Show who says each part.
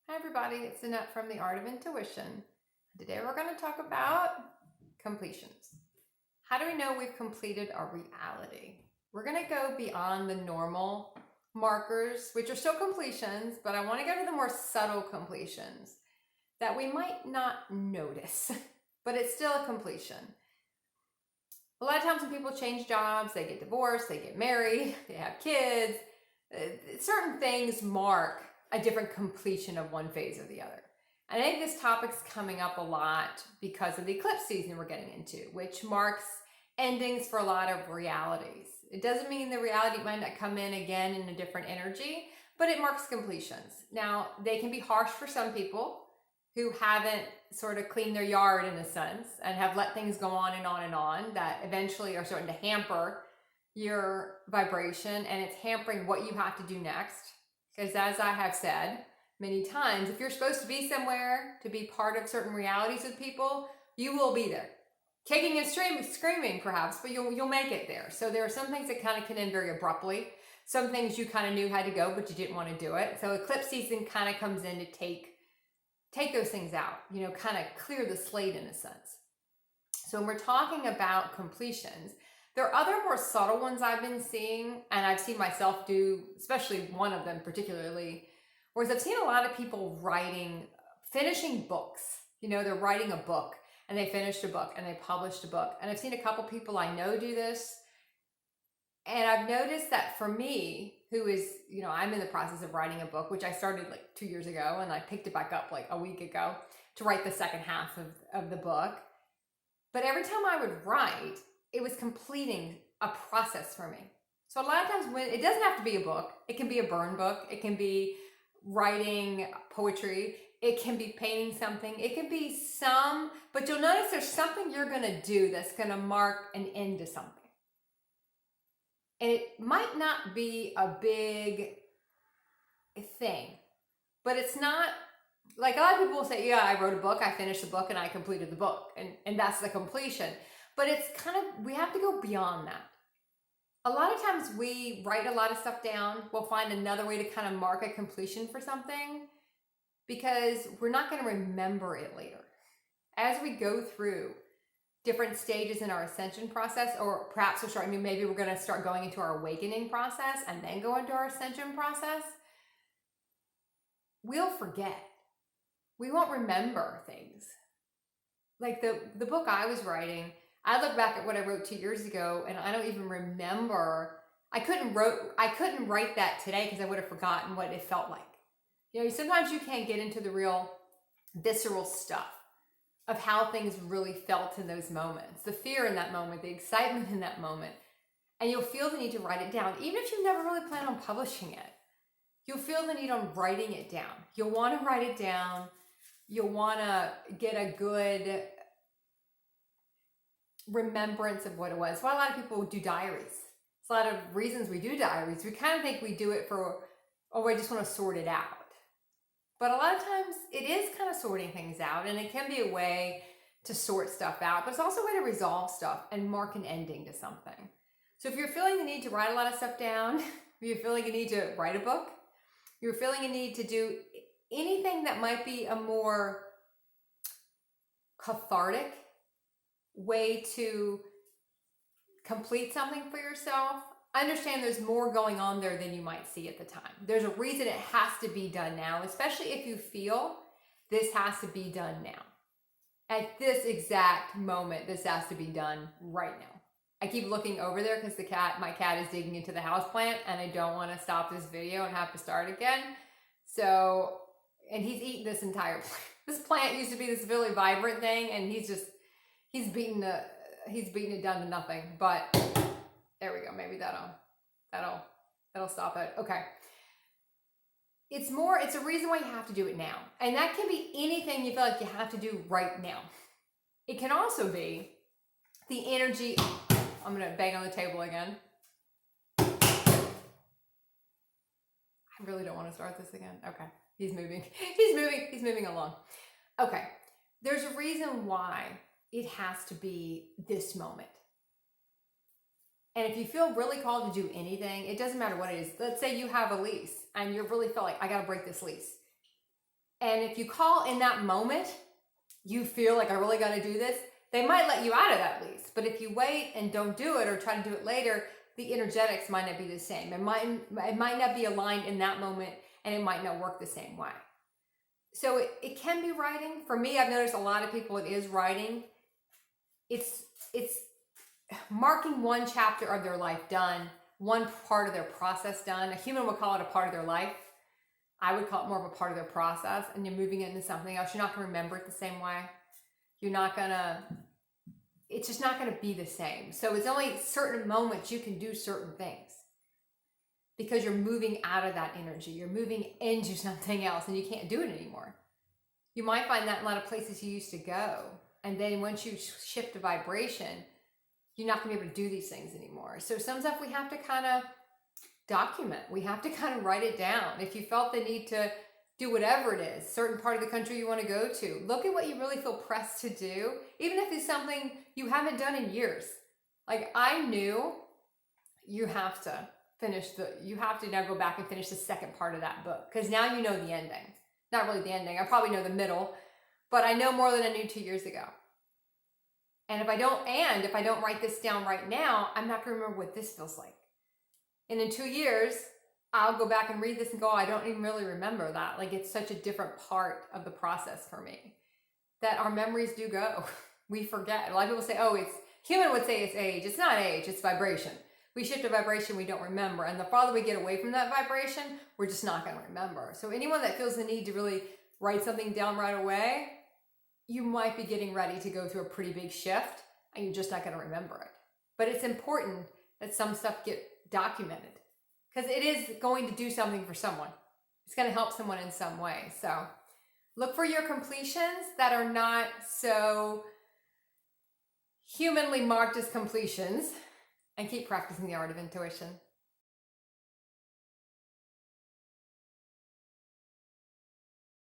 Speaker 1: Hi everybody, it's Annette from The Art of Intuition. Today we're going to talk about completions. How do we know we've completed our reality? We're going to go beyond the normal markers, which are still completions, but I want to go to the more subtle completions that we might not notice, but it's still a completion. A lot of times when people change jobs, they get divorced, they get married, they have kids, certain things mark a different completion of one phase or the other. And I think this topic's coming up a lot because of the eclipse season we're getting into, which marks endings for a lot of realities. It doesn't mean the reality might not come in again in a different energy, but it marks completions. Now, they can be harsh for some people who haven't sort of cleaned their yard in a sense and have let things go on and on and on that eventually are starting to hamper your vibration, and it's hampering what you have to do next. Because as I have said many times, if you're supposed to be somewhere to be part of certain realities with people, you will be there. Kicking and screaming perhaps, but you'll make it there. So there are some things that kind of come in very abruptly. Some things you kind of knew had to go, but you didn't want to do it. So eclipse season kind of comes in to take those things out, kind of clear the slate in a sense. So when we're talking about completions, there are other more subtle ones I've been seeing, and I've seen myself do, especially one of them particularly, whereas I've seen a lot of people finishing books. They're writing a book, and they finished a book, and they published a book. And I've seen a couple people I know do this, and I've noticed that for me, who is, I'm in the process of writing a book, which I started like 2 years ago, and I picked it back up like a week ago to write the second half of the book. But every time I would write, it was completing a process for me. So a lot of times when it doesn't have to be a book, it can be a burn book, it can be writing poetry, it can be painting something, it can be but you'll notice there's something you're gonna do that's gonna mark an end to something. And it might not be a big thing, but it's not like a lot of people will say, yeah, I wrote a book, I finished the book, and I completed the book, and that's the completion. But it's kind of, we have to go beyond that. A lot of times we write a lot of stuff down, we'll find another way to kind of mark a completion for something because we're not going to remember it later. As we go through different stages in our ascension process, or perhaps maybe we're going to start going into our awakening process and then go into our ascension process, we'll forget. We won't remember things. Like the book I was writing, I look back at what I wrote 2 years ago and I don't even remember. I couldn't write that today because I would have forgotten what it felt like. Sometimes you can't get into the real visceral stuff of how things really felt in those moments, the fear in that moment, the excitement in that moment. And you'll feel the need to write it down, even if you never really plan on publishing it. You'll feel the need on writing it down. You'll want to write it down. You'll want to get a good remembrance of what it was. Why a lot of people do diaries. It's a lot of reasons we do diaries. We kind of think we do it I just want to sort it out. But a lot of times it is kind of sorting things out, and it can be a way to sort stuff out, but it's also a way to resolve stuff and mark an ending to something. So if you're feeling the need to write a lot of stuff down, if you're feeling a need to write a book, you're feeling a need to do anything that might be a more cathartic way to complete something for yourself, understand there's more going on there than you might see at the time. There's a reason it has to be done now, especially if you feel this has to be done now. At this exact moment, this has to be done right now. I keep looking over there because my cat is digging into the houseplant, and I don't want to stop this video and have to start again. So, and he's eaten this entire plant. This plant used to be this really vibrant thing, and he's beaten it down to nothing. But there we go. Maybe that'll stop it. Okay. It's a reason why you have to do it now. And that can be anything you feel like you have to do right now. It can also be the energy. I'm going to bang on the table again. I really don't want to start this again. Okay. He's moving. He's moving along. Okay. There's a reason why it has to be this moment. And if you feel really called to do anything, it doesn't matter what it is. Let's say you have a lease and you really feel like, I got to break this lease. And if you call in that moment, you feel like I really got to do this, they might let you out of that lease. But if you wait and don't do it or try to do it later, the energetics might not be the same. It might not be aligned in that moment, and it might not work the same way. So it can be writing. For me, I've noticed a lot of people, it is writing. It's marking one chapter of their life done, one part of their process done. A human would call it a part of their life. I would call it more of a part of their process, and you're moving it into something else. You're not going to remember it the same way. It's just not going to be the same. So it's only certain moments you can do certain things because you're moving out of that energy. You're moving into something else, and you can't do it anymore. You might find that in a lot of places you used to go. And then once you shift to vibration, you're not going to be able to do these things anymore. So some stuff we have to kind of document. We have to kind of write it down. If you felt the need to do whatever it is, certain part of the country you want to go to, look at what you really feel pressed to do, even if it's something you haven't done in years. Like I knew you have to now go back and finish the second part of that book, because now you know the ending. Not really the ending. I probably know the middle, but I know more than I knew 2 years ago. And if I don't write this down right now, I'm not going to remember what this feels like. And in 2 years, I'll go back and read this and go, oh, I don't even really remember that. Like it's such a different part of the process for me that our memories do go. We forget. A lot of people say, oh, human would say it's age. It's not age, it's vibration. We shift to vibration, we don't remember. And the farther we get away from that vibration, we're just not going to remember. So anyone that feels the need to really write something down right away, you might be getting ready to go through a pretty big shift and you're just not going to remember it. But it's important that some stuff get documented because it is going to do something for someone. It's going to help someone in some way. So look for your completions that are not so humanly marked as completions, and keep practicing the art of intuition.